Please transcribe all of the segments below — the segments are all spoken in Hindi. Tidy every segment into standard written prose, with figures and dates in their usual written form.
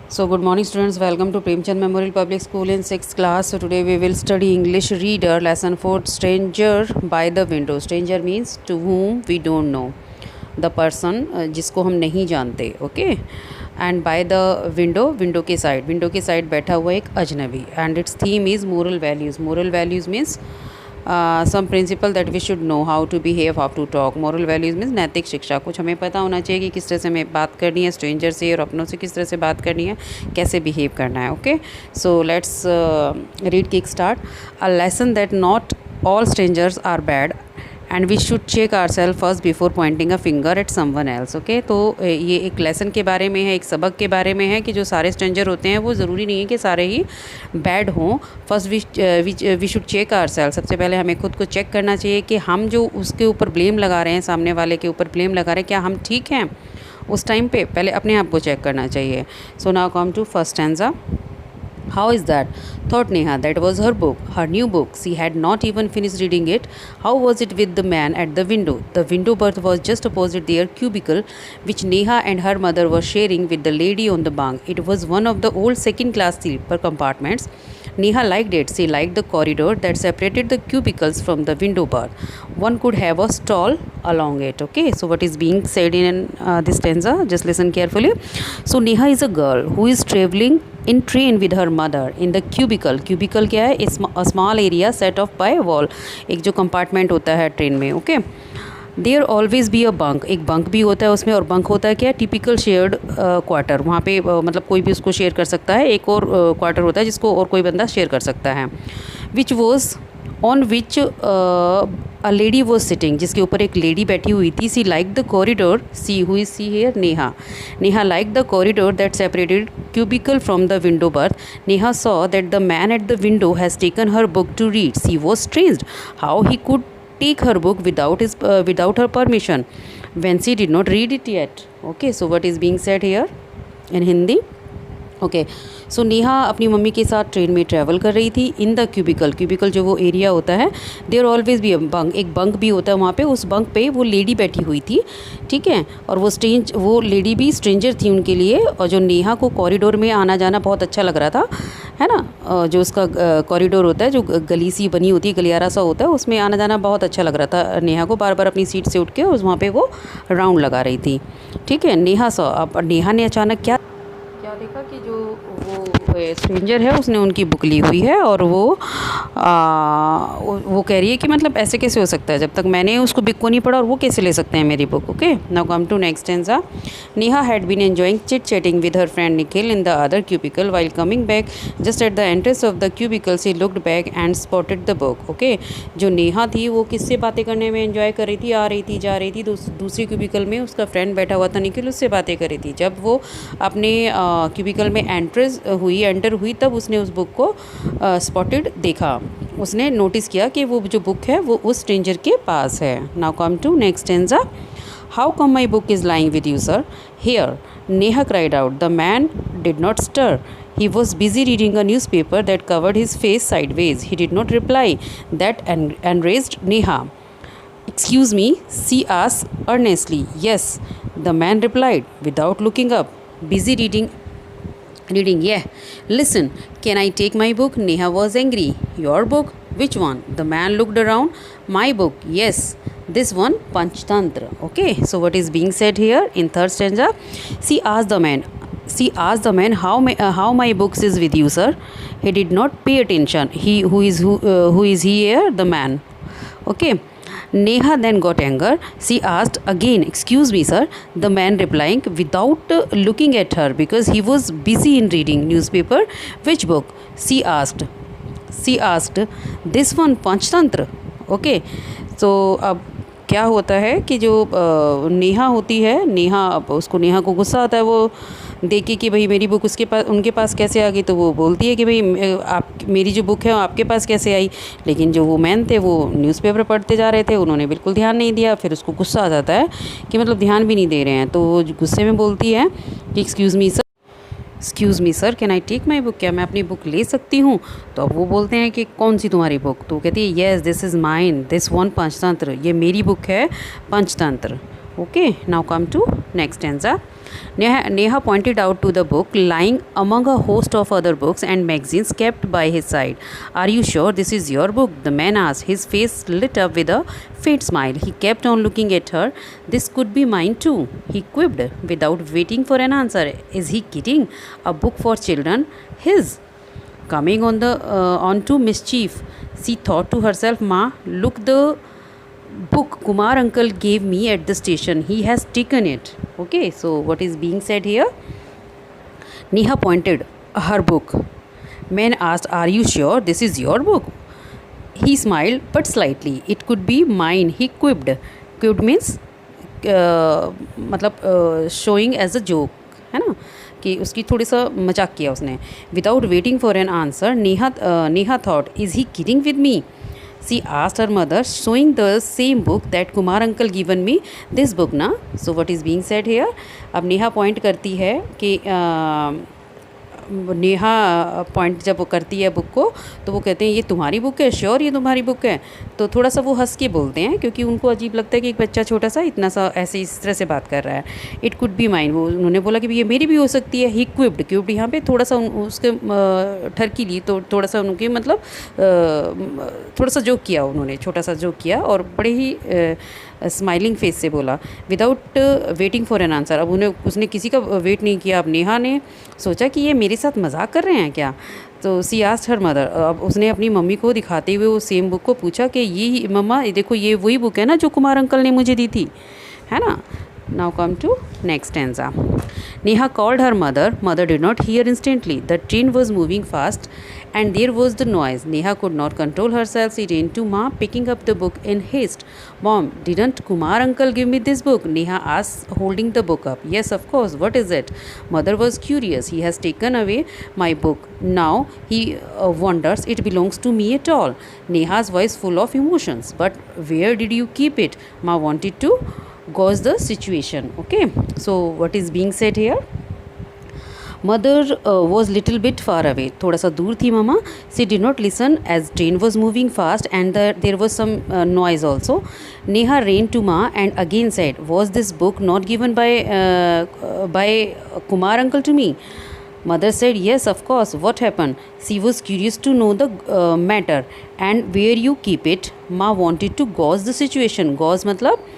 So good morning students, welcome to Premchand Memorial Public School in 6th class. So today we will study English Reader lesson 4 Stranger by the Window. Stranger means to whom we don't know. The person जिसको हम नहीं जानते, okay? And by the window, window के side बैठा हुआ एक अजनबी. And its theme is moral values. Moral values means some principle that we should know how to behave, how to talk. Moral values means नैतिक शिक्षा. कुछ हमें पता होना चाहिए कि किस तरह से हमें बात करनी है स्ट्रेंजर से और अपनों से किस तरह से बात करनी है, कैसे बिहेव करना है. Okay, so let's read kick start. A lesson that not all strangers are bad and we should check our self first before pointing a finger at someone else. Okay, तो ये एक लेसन के बारे में है, एक सबक के बारे में है कि जो सारे स्ट्रेंजर होते हैं वो ज़रूरी नहीं है कि सारे ही बैड हों. First we should check our self. सबसे पहले हमें खुद को चेक करना चाहिए कि हम जो उसके ऊपर ब्लेम लगा रहे हैं, सामने वाले के ऊपर ब्लेम लगा रहे हैं, क्या हम ठीक हैं उस टाइम पे. पहले अपने आप को चेक करना चाहिए. So now come to first stanza. How is that? Thought Neha. That was her book, her new book. She had not even finished reading it. How was it with the man at the window? The window berth was just opposite their cubicle, which Neha and her mother were sharing with the lady on the bunk. It was one of the old second-class sleeper compartments. Neha liked it. She liked the corridor that separated the cubicles from the window berth. One could have a stall along it. Okay, so what is being said in this stanza? Just listen carefully. So Neha is a girl who is traveling in train with her mother in the cubicle. Cubicle क्या है? A small area set off by wall. एक जो कंपार्टमेंट होता है ट्रेन में. Okay, there always be a bunk. एक बंक भी होता है उसमें, और बंक होता है क्या? Typical shared quarter. वहाँ पे मतलब कोई भी उसको शेयर कर सकता है. एक और क्वार्टर होता है जिसको और कोई बंदा शेयर कर सकता है. Which was on which a lady was sitting. जिसके ऊपर एक लेडी बैठी हुई थी. She like the corridor. See who is she here? Neha. Neha like the corridor that separated cubicle from the window berth. Neha saw that the man at the window has taken her book to read. She was strange how he could take her book without her permission when she did not read it yet. Okay, so what is being said here in Hindi? Okay, so Neha अपनी मम्मी के साथ ट्रेन में ट्रैवल कर रही थी. In the cubicle. क्यूबिकल जो वो एरिया होता है. देयर ऑलवेज भी बंक. एक बंक भी होता है वहाँ पे. उस बंक पे वो लेडी बैठी हुई थी. ठीक है, और वो लेडी भी स्ट्रेंजर थी उनके लिए. और जो नेहा को कॉरिडोर में आना जाना बहुत अच्छा लग रहा था, है ना. जो उसका कॉरिडोर होता है, जो गली सी बनी होती है, गलियारा सा होता है, उसमें आना जाना बहुत अच्छा लग रहा था नेहा को. बार बार अपनी सीट से उठ के उस वहाँ पर वो राउंड लगा रही थी. ठीक है, नेहा सो अब नेहा ने अचानक क्या देखा कि जो वो स्ट्रेंजर है उसने उनकी बुक ली हुई है. और वो कह रही है कि मतलब ऐसे कैसे हो सकता है, जब तक मैंने उसको बुक को नहीं पढ़ा और वो कैसे ले सकते हैं मेरी book. Okay, now come to next stanza. Neha had been enjoying chit chatting with her friend Nikhil in the other cubicle. While coming back just at the entrance of the cubicle she looked back and spotted the book. Okay, जो नेहा थी वो किससे बातें करने में एंजॉय कर रही थी? आ रही थी, जा रही थी. दूसरी क्यूबिकल में उसका फ्रेंड बैठा हुआ था निखिल, उससे बातें कर रही थी. जब वो अपने क्यूबिकल में एंटर हुई तब उसने उस बुक को स्पॉटेड देखा. उसने नोटिस किया कि वो जो बुक है वो उस स्ट्रेंजर के पास है. Now come to next stanza. How come my book is lying with you sir here? Neha cried out. The man did not stir. He was busy reading a newspaper that covered his face sideways. He did not reply. That enraged Neha. Excuse me, she asked earnestly. Yes, the man replied without looking up. Busy reading, yeah. Listen, can I take my book? Neha was angry. Your book? Which one? The man looked around. My book? Yes, this one, Panchtantra. Okay, so what is being said here in third stanza? She asked the man how my books is with you sir. He did not pay attention. Who is he here? The man. Okay, Neha then got anger. She asked again, excuse me sir. The man replying without looking at her because he was busy in reading newspaper. Which book? She asked this one, Panchtantra. Okay, so अब क्या होता है कि जो नेहा होती है, नेहा को गुस्सा आता है वो देख के कि भाई मेरी बुक उनके पास कैसे आ गई. तो वो बोलती है कि भाई आप मेरी जो बुक है वो आपके पास कैसे आई. लेकिन जो वो मैन थे वो न्यूज़पेपर पढ़ते जा रहे थे, उन्होंने बिल्कुल ध्यान नहीं दिया. फिर उसको गुस्सा आ जाता है कि मतलब ध्यान भी नहीं दे रहे हैं. तो वो गुस्से में बोलती है कि excuse me sir, can I take my book? क्या मैं अपनी बुक ले सकती हूँ? तो अब वो बोलते हैं कि कौन सी तुम्हारी बुक? तो वो कहती है yes this is mine, this one Panchatantra. ये मेरी बुक है Panchatantra. Okay, now come to next stanza. Neha pointed out to the book lying among a host of other books and magazines kept by his side. Are you sure this is your book? The man asked, his face lit up with a faint smile. He kept on looking at her. This could be mine too, he quipped without waiting for an answer. Is he kidding? A book for children? His. Coming on to mischief, she thought to herself, Ma, look, the book Kumar uncle gave me at the station. He has taken it. Okay, so what is being said here? Neha pointed her book. Man asked, are you sure this is your book? He smiled, but slightly. It could be mine, he quipped. Quipped means मतलब शोइंग एज अ जोक, है ना, कि उसकी थोड़ी सा मजाक किया उसने. Without waiting for an answer Neha thought, is he kidding with me? She asked her mother, showing the same book that Kumar uncle given me. This book ना. So what is being said here? अब नेहा पॉइंट करती है कि नेहा पॉइंट जब वो करती है बुक को, तो वो कहते हैं ये तुम्हारी बुक है, श्योर ये तुम्हारी बुक है? तो थोड़ा सा वो हंस के बोलते हैं, क्योंकि उनको अजीब लगता है कि एक बच्चा छोटा सा इतना सा ऐसे इस तरह से बात कर रहा है. इट कुड बी माइन, वो उन्होंने बोला कि ये मेरी भी हो सकती है. ही क्विप्ड यहाँ पे थोड़ा सा उसके ठरकी ली, तो थोड़ा सा उनके मतलब थोड़ा सा जोक किया उन्होंने, छोटा सा जोक किया और बड़े ही स्माइलिंग फेस से बोला. Without waiting for an answer, अब उसने किसी का वेट नहीं किया. अब नेहा ने सोचा कि ये मेरे साथ मजाक कर रहे हैं क्या. तो सी आस्क्ड हर मदर, अब उसने अपनी मम्मी को दिखाते हुए वो सेम बुक को पूछा कि ये मम्मा देखो, ये वही बुक है ना जो कुमार अंकल ने मुझे दी थी, है ना. Now come to next stanza. Neha called her mother. Mother did not hear instantly. The train was moving fast and there was the noise. Neha could not control herself. She ran to Ma, picking up the book in haste. Mom, didn't Kumar uncle give me this book? Neha asked, holding the book up. Yes, of course. What is it? Mother was curious. He has taken away my book. Now he wonders it belongs to me at all. Neha's voice full of emotions. But where did you keep it? Ma wanted to gauge the situation. Okay, so what is being said here? Mother was little bit far away, थोड़ा सा दूर थी mama. She did not listen as train was moving fast and there was some noise also. Neha ran to Ma and again said, was this book not given by Kumar uncle to me? Mother said, yes, of course. What happened? She was curious to know the matter. And where you keep it? Ma wanted to gauge the situation. Gauge मतलब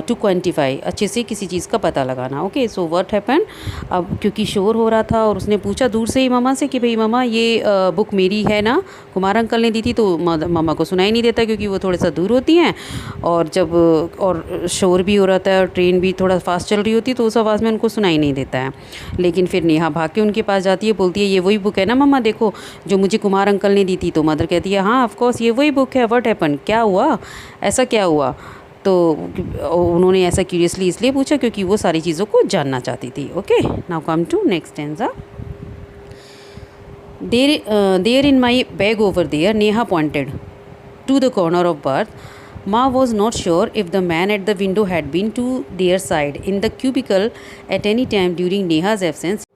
टू क्वान्टिफाई, अच्छे से किसी चीज़ का पता लगाना. ओके, सो व्हाट हैपन, अब क्योंकि शोर हो रहा था और उसने पूछा दूर से ही मामा से कि भाई मामा ये बुक मेरी है ना, कुमार अंकल ने दी थी. तो मामा को सुनाई नहीं देता क्योंकि वो थोड़े सा दूर होती हैं, और जब और शोर भी हो रहा था और ट्रेन भी थोड़ा फास्ट चल रही होती, तो उस आवाज़ में उनको सुनाई नहीं देता है. लेकिन फिर नेहा भाग के उनके पास जाती है, बोलती है ये वही बुक है ना मामा, देखो जो मुझे कुमार अंकल ने दी थी. तो मदर कहती है हाँ ऑफकोर्स ये वही बुक है. व्हाट हैपन, क्या हुआ, ऐसा क्या हुआ? तो उन्होंने ऐसा क्यूरियसली इसलिए पूछा क्योंकि वो सारी चीज़ों को जानना चाहती थी. Okay, now come to next stanza. There in my bag over there, Neha pointed to the corner of berth. Ma was not sure if the man at the window had been to their side in the cubicle at any time during Neha's absence.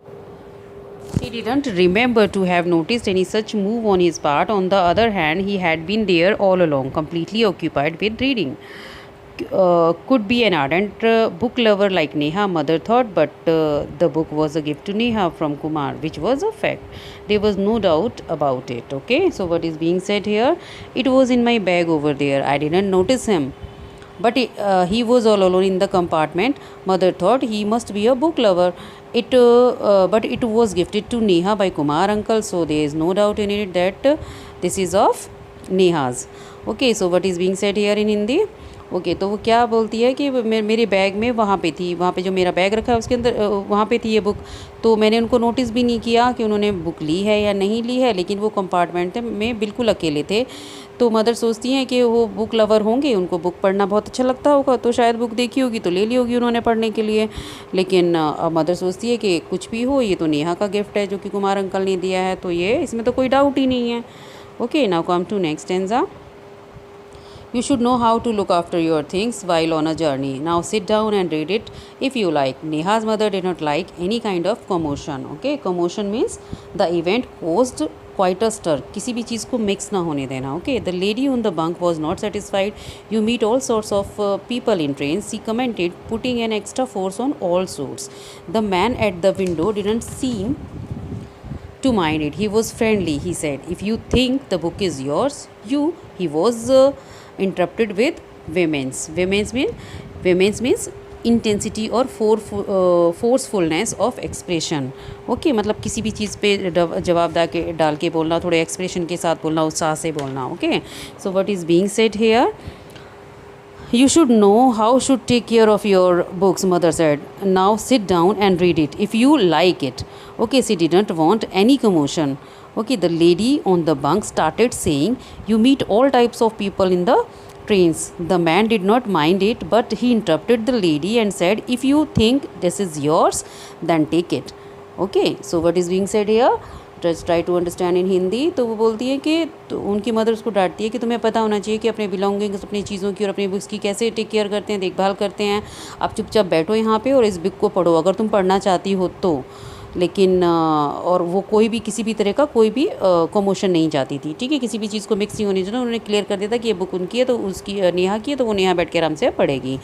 He didn't remember to have noticed any such move on his part. On the other hand, he had been there all along, completely occupied with reading. Could be an ardent book lover like Neha, mother thought, but the book was a gift to Neha from Kumar, which was a fact. There was no doubt about it. Okay, so what is being said here? It was in my bag over there. I didn't notice him. But he was all alone in the compartment. Mother thought he must be a book lover. But it was gifted to Neha by Kumar uncle, so there is no doubt in it that this is of Neha's. Okay, so what is being said here in Hindi? Okay, तो वो क्या बोलती है कि मेरे बैग में वहाँ पे थी, वहाँ पे जो मेरा बैग रखा है उसके अंदर वहाँ पे थी ये बुक. तो मैंने उनको नोटिस भी नहीं किया कि उन्होंने बुक ली है या नहीं ली है, लेकिन वो कंपार्टमेंट में बिल्कुल अकेले थे. तो मदर सोचती हैं कि वो बुक लवर होंगे, उनको बुक पढ़ना बहुत अच्छा लगता होगा, तो शायद बुक देखी होगी तो ले ली होगी उन्होंने पढ़ने के लिए. लेकिन अब मदर सोचती है कि कुछ भी हो, ये तो नेहा का गिफ्ट है जो कि कुमार अंकल ने दिया है, तो ये इसमें तो कोई डाउट ही नहीं है. Okay, now come to next stanza. You should know how to look after your things while on a journey. Now sit down and read it if you like. Neha's mother did not like any kind of commotion. Okay, commotion means the event quite a stir, किसी भी चीज़ को मिक्स ना होने देना. Okay, the lady on the bunk was not satisfied. You meet all sorts of people in trains, she commented, putting an extra force on all sorts. The man at the window didn't seem to mind it. He was friendly, he said. If you think the book is yours, you. He was interrupted with vehemence. Vehemence means intensity और फोर्सफुलनेस ऑफ एक्सप्रेशन. ओके, मतलब किसी भी चीज़ पे जवाब डाल के बोलना, थोड़े एक्सप्रेशन के साथ बोलना, उत्साह से बोलना. Okay, so what is being said here? You should know how should take care of your books, mother said. Now sit down and read it if you like it. Okay, she didn't want any commotion. Okay, the lady on the bunk started saying, you meet all types of people in the trains. The man did not mind it, but he interrupted the lady and said, if you think this is yours, then take it. Okay, so what is being said here? Just try to understand in Hindi. तो वो बोलती है कि तो उनकी मदर उसको डांटती है कि तुम्हें पता होना चाहिए कि अपने बिलोंगिंग्स, अपनी चीज़ों की और अपनी बुक्स की कैसे टेक केयर करते हैं, देखभाल करते हैं. आप चुपचाप बैठो यहाँ पे और इस बुक को पढ़ो अगर तुम पढ़ना चाहती हो तो. लेकिन और वो कोई भी किसी भी तरह का कोई भी कमोशन नहीं चाहती थी. ठीक है, किसी भी चीज़ को मिक्स नहीं होनी चाहिए. उन्होंने क्लियर कर दिया था कि ये बुक उनकी है तो उसकी नेहा की है तो वो नेहा बैठ के आराम से पढ़ेगी.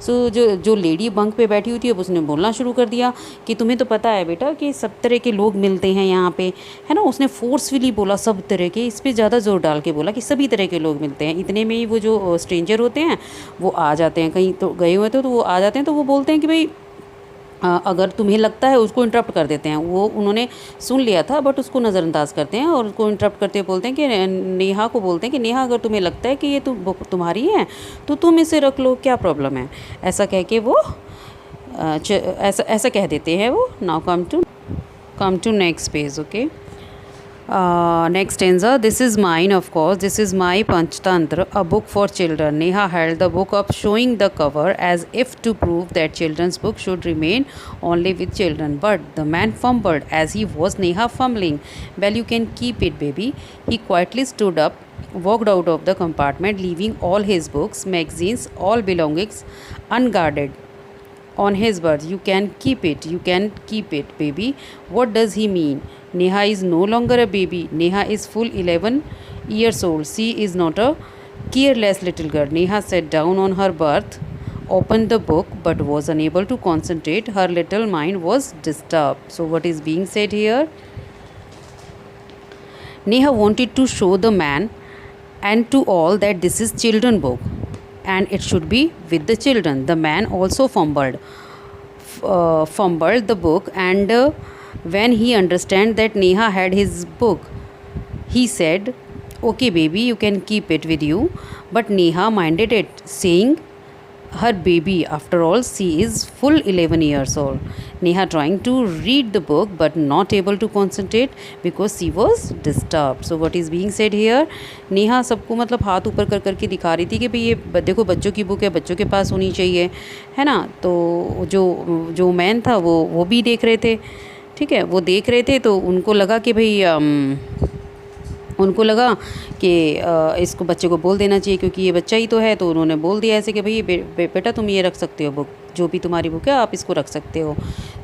सो जो लेडी बंक पे बैठी हुई थी अब उसने बोलना शुरू कर दिया कि तुम्हें तो पता है बेटा कि सब तरह के लोग मिलते हैं यहाँ पे, है ना. उसने फोर्सफुली बोला सब तरह के, इस पर ज़्यादा जोर डाल के बोला कि सभी तरह के लोग मिलते हैं. इतने में ही वो जो स्ट्रेंजर होते हैं वो आ जाते हैं, कहीं तो गए हुए थे तो वो आ जाते हैं. तो वो बोलते हैं कि भाई अगर तुम्हें लगता है, उसको इंटरप्ट कर देते हैं. वो उन्होंने सुन लिया था बट उसको नज़रअंदाज करते हैं और उसको इंटरप्ट करते हुए बोलते हैं कि नेहा को बोलते हैं कि नेहा अगर तुम्हें लगता है कि ये तुम्हारी है तो तुम इसे रख लो, क्या प्रॉब्लम है. ऐसा कह के वो ऐसा कह देते हैं वो. Now come to next page. Okay, next stanza. This is mine, of course. This is my Panchtantra, a book for children. Neha held the book up, showing the cover as if to prove that children's book should remain only with children. But the man fumbled as he was Neha fumbling. Well, you can keep it, baby. He quietly stood up, walked out of the compartment, leaving all his books, magazines, all belongings unguarded on his berth. You can keep it, baby. What does he mean? Neha is no longer a baby. Neha is full 11 years old. She is not a careless little girl. Neha sat down on her berth, opened the book, but was unable to concentrate. Her little mind was disturbed. So what is being said here? Neha wanted to show the man and to all that this is children book and it should be with the children. The man also fumbled the book and when he understood that Neha had his book, he said, okay baby, you can keep it with you. But Neha minded it, saying her baby, after all she is full 11 years old. Neha trying to read the book but not able to concentrate because she was disturbed. So what is being said here? Neha सबको मतलब हाथ ऊपर कर करके दिखा रही थी कि भाई ये देखो बच्चों की बुक है, बच्चों के पास होनी चाहिए, है ना. तो जो मैन था वो भी देख रहे थे. ठीक है, वो देख रहे थे तो उनको लगा कि भाई इसको बच्चे को बोल देना चाहिए क्योंकि ये बच्चा ही तो है. तो उन्होंने बोल दिया ऐसे कि भाई बेटा तुम ये रख सकते हो बुक, जो भी तुम्हारी बुक है आप इसको रख सकते हो.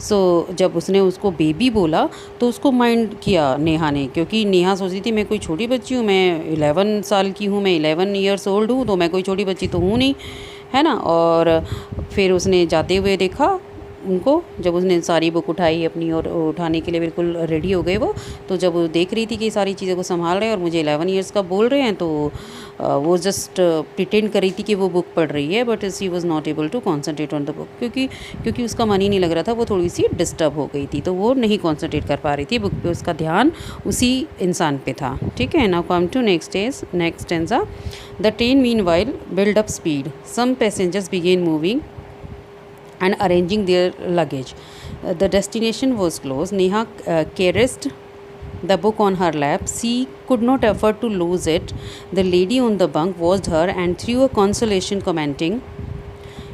सो जब उसने उसको बेबी बोला तो उसको माइंड किया नेहा ने, क्योंकि नेहा सोच रही थी मैं कोई छोटी बच्ची हूँ, मैं 11 साल की हूँ, मैं 11 ईयर्स ओल्ड हूँ, तो मैं कोई छोटी बच्ची तो हूँ नहीं, है ना. और फिर उसने जाते हुए देखा उनको, जब उसने सारी बुक उठाई अपनी और उठाने के लिए बिल्कुल रेडी हो गए वो. तो जब वो देख रही थी कि सारी चीज़ों को संभाल रहे हैं और मुझे 11 ईयर्स का बोल रहे हैं, तो वो जस्ट प्रिटेंड कर रही थी कि वो बुक पढ़ रही है. But she was not able to concentrate on the book क्योंकि उसका मन ही नहीं लग रहा था. वो थोड़ी सी डिस्टर्ब हो गई थी तो वो नहीं कॉन्सेंट्रेट कर पा रही थी बुक पे, उसका ध्यान उसी इंसान पे था. ठीक है, now come to next stanza. The train meanwhile built up speed. Some passengers began moving and arranging their luggage. The destination was close. Neha caressed the book on her lap. She could not afford to lose it. The lady on the bunk watched her and threw a consolation, commenting,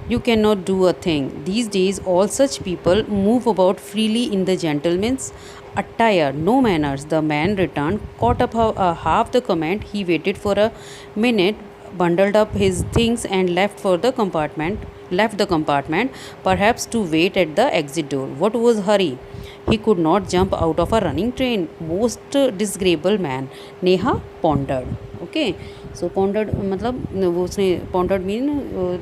you cannot do a thing. These days all such people move about freely in the gentleman's attire, no manners. The man returned, caught up half the comment. He waited for a minute, bundled up his things and left the compartment, perhaps to wait at the exit door. What was hurry? he could not jump out of a running train. Most disagreeable man, Neha pondered. Okay, so pondered मतलब वो उसने pondered mean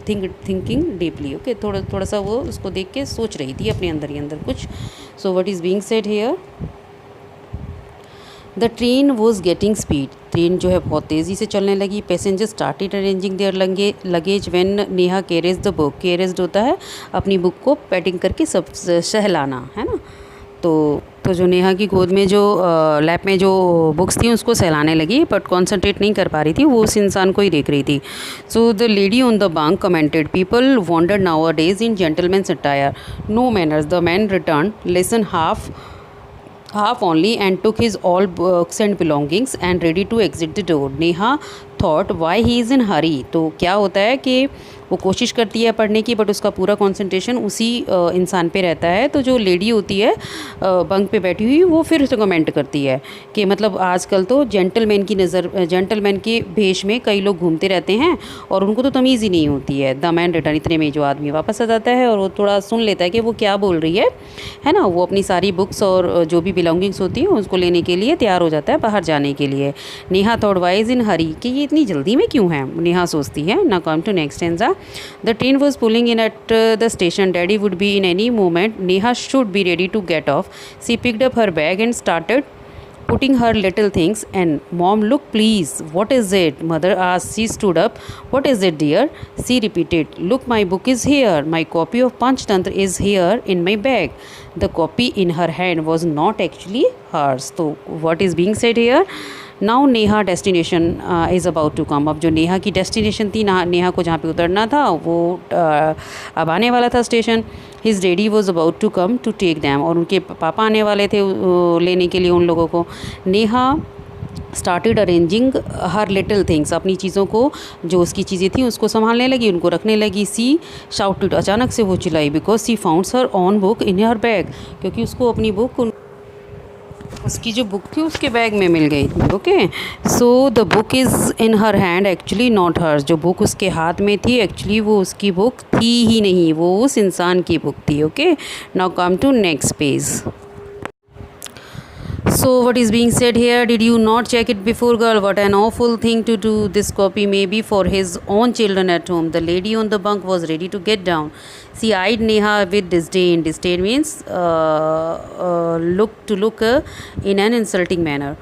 thinking deeply. Okay, थोड़ा सा वो उसको देख के सोच रही थी अपने अंदर ही अंदर कुछ. So what is being said here? The train was getting speed. Train जो है बहुत तेज़ी से चलने लगी. Passenger started arranging their luggage when Neha carriage the book. Carriage होता है अपनी बुक को पैटिंग करके सब सहलाना, है ना. तो जो नेहा की गोद में जो लैप में जो बुक्स थी उसको सहलाने लगी, बट कॉन्सेंट्रेट नहीं कर पा रही थी, वो उस इंसान को ही देख रही थी. So the lady on the bunk commented, people wondered nowadays in gentleman's attire, no manners. The man return lesson half only and took his all books and belongings and ready to exit the door. Neha thought why he is in hurry. तो क्या होता है कि वो कोशिश करती है पढ़ने की, बट उसका पूरा कंसंट्रेशन उसी इंसान पे रहता है. तो जो लेडी होती है बंक पे बैठी हुई, वो फिर उसे कमेंट करती है कि मतलब आजकल तो जेंटलमैन के भेष में कई लोग घूमते रहते हैं और उनको तो तमीज़ ही नहीं होती है. The man return. इतने में जो आदमी वापस आ जाता है और वो थोड़ा सुन लेता है कि वो क्या बोल रही है ना. वो अपनी सारी बुक्स और जो भी बिलोंगिंग्स होती हैं उसको लेने के लिए तैयार हो जाता है बाहर जाने के लिए. Neha thought why is in hurry, कि ये इतनी जल्दी में क्यों है, नेहा सोचती है. Now come to next stanza. The train was pulling in at the station. Daddy would be in any moment. Neha should be ready to get off. She picked up her bag and started putting her little things. And Mom, look please. What is it? Mother asked. She stood up. What is it, dear? She repeated. Look, my book is here. My copy of Panchtantra is here in my bag. The copy in her hand was not actually hers. So what is being said here? Now Neha destination is about to come. अब जो नेहा की डेस्टिनेशन थी, नेहा को जहाँ पे उतरना था, वो अब आने वाला था station. His daddy was about to come to take them. और उनके पापा आने वाले थे लेने के लिए उन लोगों को. Neha started arranging her little things. अपनी चीज़ों को, जो उसकी चीज़ें थी उसको संभालने लगी, उनको रखने लगी. She shouted. अचानक से वो चिल्लाई, because she founds her own book in her bag. क्योंकि उसको अपनी बुक, उसकी जो बुक थी उसके बैग में मिल गई. Okay, so the book is in her hand actually not hers. जो बुक उसके हाथ में थी एक्चुअली वो उसकी बुक थी ही नहीं, वो उस इंसान की बुक थी. Okay, now come to next page. So what is being said here? Did you not check it before, girl? What an awful thing to do. This copy may be for his own children at home. The lady on the bunk was ready to get down. She eyed Neha with disdain. Disdain means look in an insulting manner.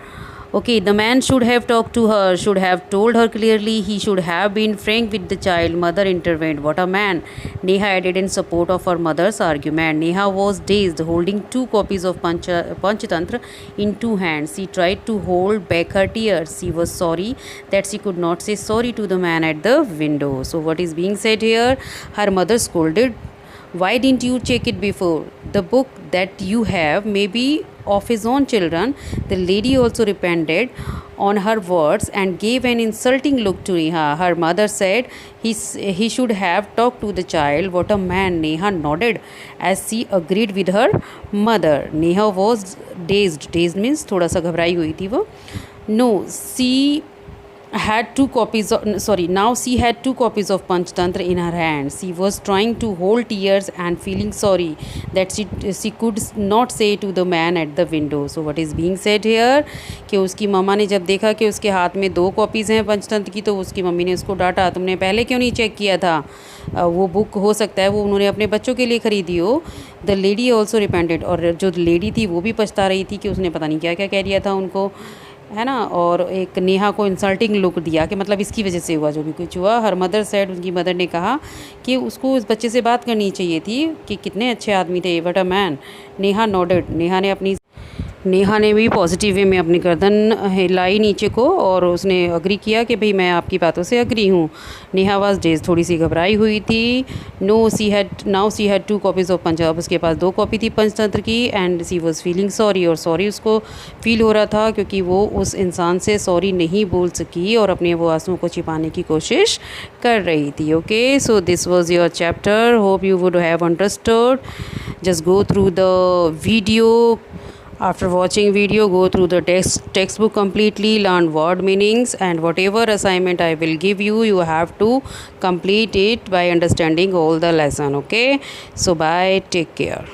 Okay, the man should have talked to her, should have told her clearly. He should have been frank with the child. Mother intervened. What a man, Neha added in support of her mother's argument. Neha was dazed, holding 2 copies of Panchatantra in 2 hands. She tried to hold back her tears. She was sorry that she could not say sorry to the man at the window. So what is being said here? Her mother scolded. Why didn't you check it before? The book that you have may be of his own children. The lady also repented on her words and gave an insulting look to Neha. Her mother said he should have talked to the child. What a man. Neha nodded as she agreed with her mother. Neha was dazed. Dazed means थोड़ा सा घबराई हुई थी वो. No, now she had 2 copies of Panchatantra in her hands. She was trying to hold tears and feeling sorry that she could not say to the man at the window. So what is being said here? कि उसकी मम्मा ने जब देखा कि उसके हाथ में 2 कॉपीज़ हैं पंचतंत्र की, तो उसकी मम्मी ने उसको डांटा, तुमने पहले क्यों नहीं चेक किया था? वो बुक हो सकता है वो उन्होंने अपने बच्चों के लिए ख़रीदी हो. The lady also repented. और जो लेडी थी वो भी पछता रही थी कि उसने पता नहीं क्या क्या कह दिया था उनको, है ना. और एक नेहा को इंसल्टिंग लुक दिया कि मतलब इसकी वजह से हुआ जो भी कुछ हुआ. Her mother said. उनकी मदर ने कहा कि उसको उस बच्चे से बात करनी चाहिए थी कि कितने अच्छे आदमी थे. What a man. Neha nodded. Neha ने भी पॉजिटिव वे में अपनी गर्दन हिलाई नीचे को और उसने अग्री किया कि भाई मैं आपकी बातों से अग्री हूँ. Neha was dazed. थोड़ी सी घबराई हुई थी. Now she had 2 copies of Punjab. उसके पास 2 कॉपी थी पंचतंत्र की. And she was feeling sorry. और सॉरी उसको फील हो रहा था क्योंकि वो उस इंसान से सॉरी नहीं बोल सकी और अपने वो आंसुओं को छिपाने की कोशिश कर रही थी. Okay, so this was your chapter. Hope you would have understood. Just go through the video. After watching video, go through the textbook completely, learn word meanings, and whatever assignment I will give you, you have to complete it by understanding all the lesson. Okay, so bye, take care.